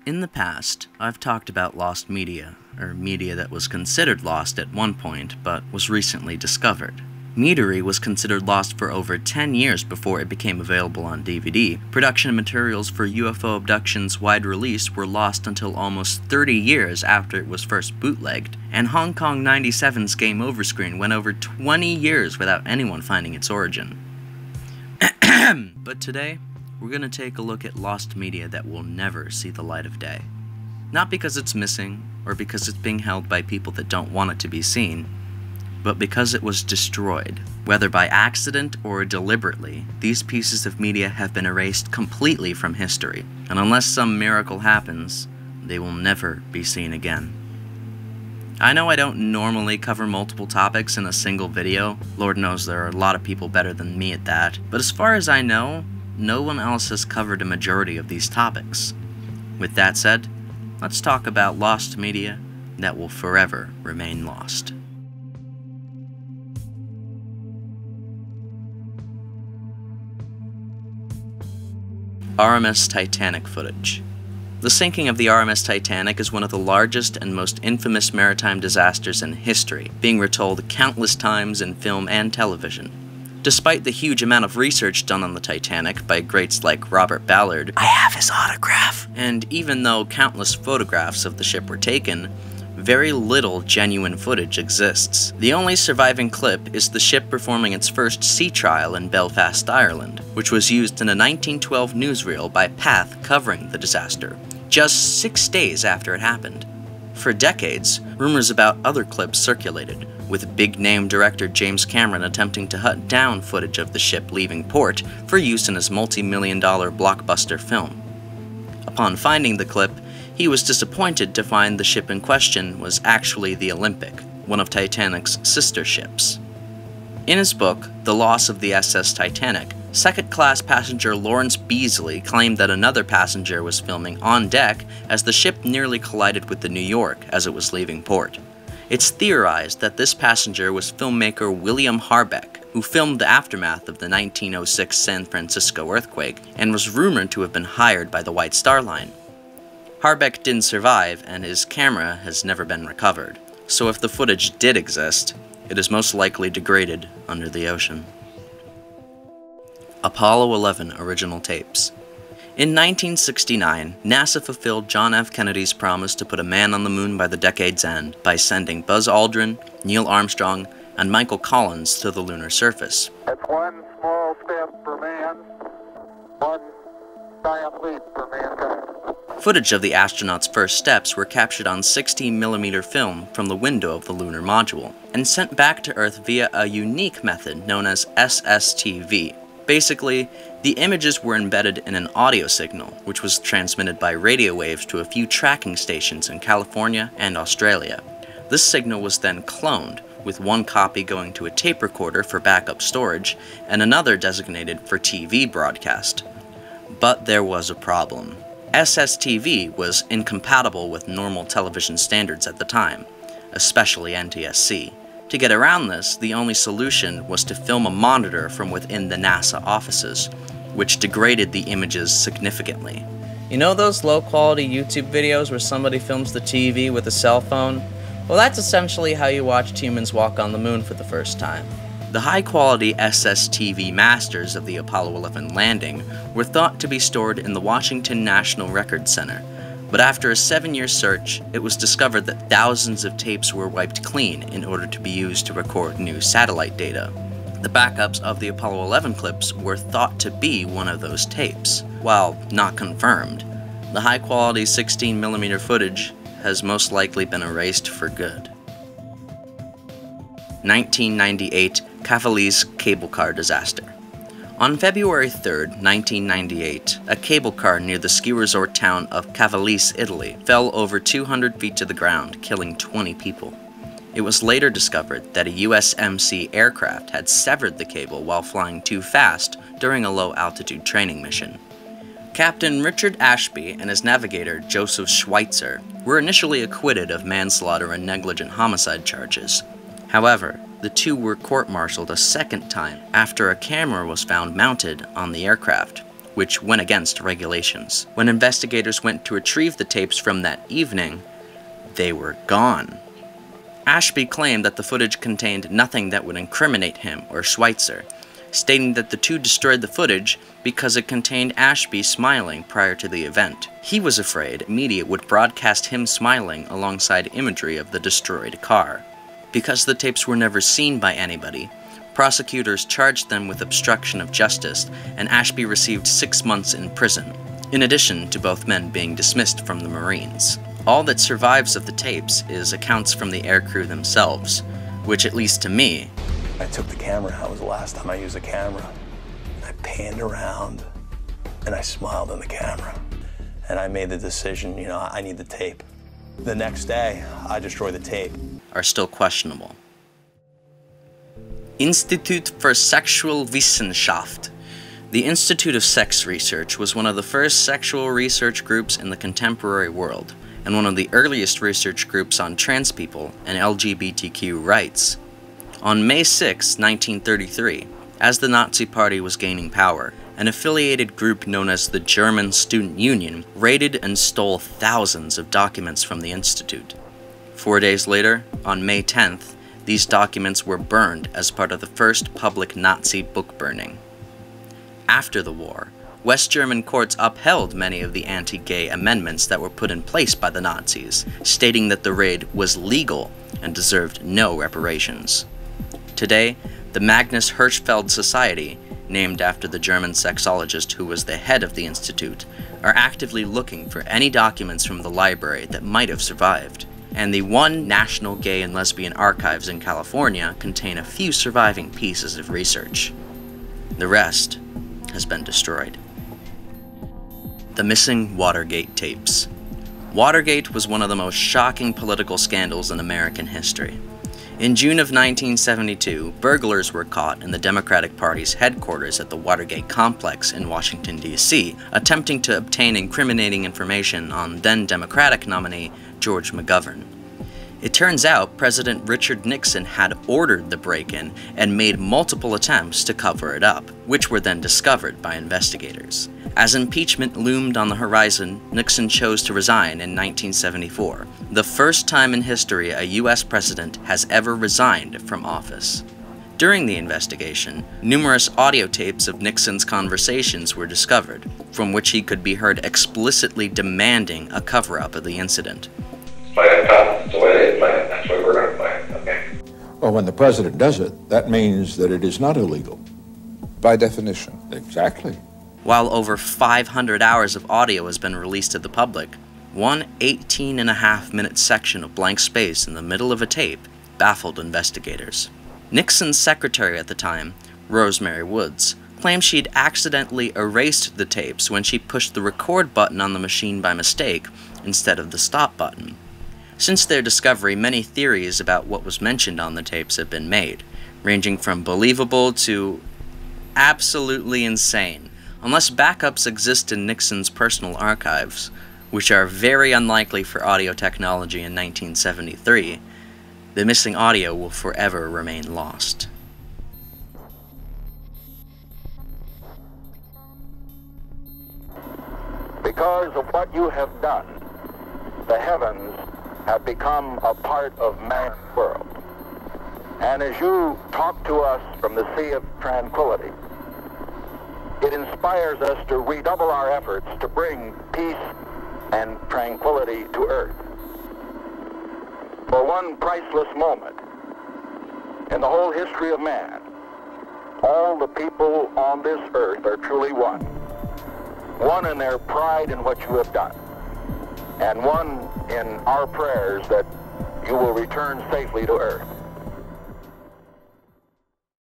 In the past, I've talked about lost media, or media that was considered lost at one point, but was recently discovered. Meadery was considered lost for over 10 years before it became available on DVD. Production materials for UFO Abduction's wide release were lost until almost 30 years after it was first bootlegged, and Hong Kong 97's Game Over screen went over 20 years without anyone finding its origin. But today, we're going to take a look at lost media that will never see the light of day. Not because it's missing, or because it's being held by people that don't want it to be seen, but because it was destroyed. Whether by accident or deliberately, these pieces of media have been erased completely from history, and unless some miracle happens, they will never be seen again. I know I don't normally cover multiple topics in a single video. Lord knows there are a lot of people better than me at that, but as far as I know, no one else has covered a majority of these topics. With that said, let's talk about lost media that will forever remain lost. RMS Titanic footage. The sinking of the RMS Titanic is one of the largest and most infamous maritime disasters in history, being retold countless times in film and television. Despite the huge amount of research done on the Titanic by greats like Robert Ballard, I have his autograph, and even though countless photographs of the ship were taken, very little genuine footage exists. The only surviving clip is the ship performing its first sea trial in Belfast, Ireland, which was used in a 1912 newsreel by Path covering the disaster, just 6 days after it happened. For decades, rumors about other clips circulated, with big-name director James Cameron attempting to hunt down footage of the ship leaving port for use in his multi-million-dollar blockbuster film. Upon finding the clip, he was disappointed to find the ship in question was actually the Olympic, one of Titanic's sister ships. In his book, The Loss of the SS Titanic, second-class passenger Lawrence Beasley claimed that another passenger was filming on deck as the ship nearly collided with the New York as it was leaving port. It's theorized that this passenger was filmmaker William Harbeck, who filmed the aftermath of the 1906 San Francisco earthquake and was rumored to have been hired by the White Star Line. Harbeck didn't survive, and his camera has never been recovered, so if the footage did exist, it is most likely degraded under the ocean. Apollo 11 original tapes. In 1969, NASA fulfilled John F. Kennedy's promise to put a man on the moon by the decade's end by sending Buzz Aldrin, Neil Armstrong, and Michael Collins to the lunar surface. It's one small step for man, one giant leap for mankind. Footage of the astronauts' first steps were captured on 16mm film from the window of the lunar module, and sent back to Earth via a unique method known as SSTV. Basically, the images were embedded in an audio signal, which was transmitted by radio waves to a few tracking stations in California and Australia. This signal was then cloned, with one copy going to a tape recorder for backup storage, and another designated for TV broadcast. But there was a problem. SSTV was incompatible with normal television standards at the time, especially NTSC. To get around this, the only solution was to film a monitor from within the NASA offices, which degraded the images significantly. You know those low-quality YouTube videos where somebody films the TV with a cell phone? Well, that's essentially how you watched humans walk on the moon for the first time. The high-quality SSTV masters of the Apollo 11 landing were thought to be stored in the Washington National Record Center, but after a 7-year search, it was discovered that thousands of tapes were wiped clean in order to be used to record new satellite data. The backups of the Apollo 11 clips were thought to be one of those tapes. While not confirmed, the high-quality 16mm footage has most likely been erased for good. 1998 CAVALESE cable car disaster. On February 3, 1998, a cable car near the ski resort town of Cavalese, Italy, fell over 200 feet to the ground, killing 20 people. It was later discovered that a USMC aircraft had severed the cable while flying too fast during a low-altitude training mission. Captain Richard Ashby and his navigator Joseph Schweitzer were initially acquitted of manslaughter and negligent homicide charges. However, the two were court-martialed a second time after a camera was found mounted on the aircraft, which went against regulations. When investigators went to retrieve the tapes from that evening, they were gone. Ashby claimed that the footage contained nothing that would incriminate him or Schweitzer, stating that the two destroyed the footage because it contained Ashby smiling prior to the event. He was afraid media would broadcast him smiling alongside imagery of the destroyed car. Because the tapes were never seen by anybody, prosecutors charged them with obstruction of justice, and Ashby received 6 months in prison, in addition to both men being dismissed from the Marines. All that survives of the tapes is accounts from the aircrew themselves, which, at least to me, I took the camera out. It was the last time I used a camera. I panned around and I smiled in the camera. And I made the decision, you know, I need the tape. The next day, I destroyed the tape. Are still questionable. Institut für Sexualwissenschaft. The Institute of Sex Research was one of the first sexual research groups in the contemporary world, and one of the earliest research groups on trans people and LGBTQ rights. On May 6, 1933, as the Nazi Party was gaining power, an affiliated group known as the German Student Union raided and stole thousands of documents from the Institute. 4 days later, on May 10th, these documents were burned as part of the first public Nazi book burning. After the war, West German courts upheld many of the anti-gay amendments that were put in place by the Nazis, stating that the raid was legal and deserved no reparations. Today, the Magnus Hirschfeld Society, named after the German sexologist who was the head of the institute, are actively looking for any documents from the library that might have survived. And the one National Gay and Lesbian Archives in California contain a few surviving pieces of research. The rest has been destroyed. The missing Watergate tapes. Watergate was one of the most shocking political scandals in American history. In June of 1972, burglars were caught in the Democratic Party's headquarters at the Watergate complex in Washington, D.C., attempting to obtain incriminating information on then-Democratic nominee George McGovern. It turns out President Richard Nixon had ordered the break-in and made multiple attempts to cover it up, which were then discovered by investigators. As impeachment loomed on the horizon, Nixon chose to resign in 1974, the first time in history a U.S. president has ever resigned from office. During the investigation, numerous audio tapes of Nixon's conversations were discovered, from which he could be heard explicitly demanding a cover-up of the incident. That's the way they play it. That's the way we're going to play it. Okay. Well, when the president does it, that means that it is not illegal. By definition. Exactly. While over 500 hours of audio has been released to the public, one 18.5-minute section of blank space in the middle of a tape baffled investigators. Nixon's secretary at the time, Rosemary Woods, claimed she'd accidentally erased the tapes when she pushed the record button on the machine by mistake instead of the stop button. Since their discovery, many theories about what was mentioned on the tapes have been made, ranging from believable to absolutely insane. Unless backups exist in Nixon's personal archives, which are very unlikely for audio technology in 1973, the missing audio will forever remain lost. Because of what you have done, the heavens have become a part of man's world. And as you talk to us from the sea of tranquility, it inspires us to redouble our efforts to bring peace and tranquility to earth. For one priceless moment in the whole history of man, all the people on this earth are truly one. One in their pride in what you have done, and one in our prayers that you will return safely to earth.